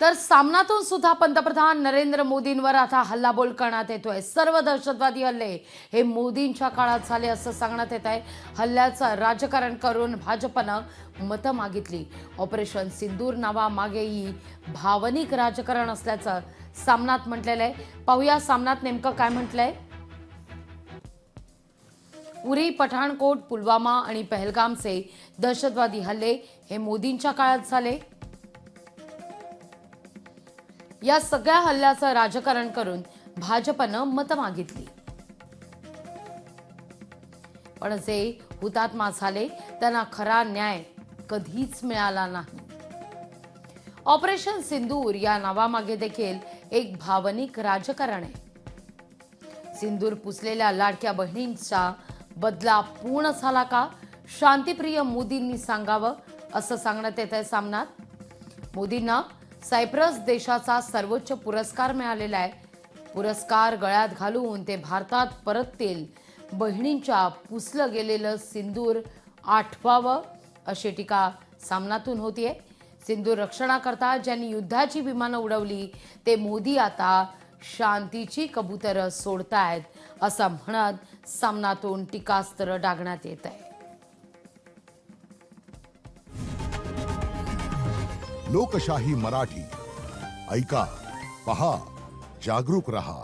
तर सामनातून सुद्धा पंतप्रधान नरेंद्र मोदींवर आता हल्लाबोल करण्यात येतोय। सर्व दहशतवादी हल्ले हे मोदींच्या काळात झाले असं सांगण्यात येत आहे। हल्ल्याचं राजकारण करून भाजपनं मतं मागितली। ऑपरेशन सिंदूर नावामागेही भावनिक राजकारण असल्याचं सामनात म्हटलेलं आहे। पाहूया सामनात नेमकं काय म्हटलंय। उरी, पठाणकोट, पुलवामा आणि पहलगामचे दहशतवादी हल्ले हे मोदींच्या काळात झाले। या सगळ्या हल्ल्याचं राजकारण करून भाजपनं मतं मागितली, पण जे हुतात्मा झाले त्यांना खरा न्याय कधीच मिळाला नाही। ऑपरेशन सिंदूर या नावामागे देखील एक भावनिक राजकारण आहे। सिंदूर पुसलेल्या लाडक्या बहिणींचा बदला पूर्ण झाला का, शांतिप्रिय मोदींनी सांगावं असं सांगण्यात येत आहे सामनात। मोदींना सायप्रस देशाचा सर्वोच्च पुरस्कार मिळालेला आहे। पुरस्कार गळ्यात घालून ते भारतात परततील। बहिणींच्या पुसलं गेलेलं सिंदूर आठवावं अशी टीका सामनातून होतीये। सिंदूर रक्षणाकरता ज्यांनी युद्धाची विमानं उडवली ते मोदी आता शांतीची कबुतरं सोडतायत असं म्हणत सामनातून टीकास्त्र डागण्यात येत आहे। लोकशाही मराठी ऐका, पहा, जागरूक रहा।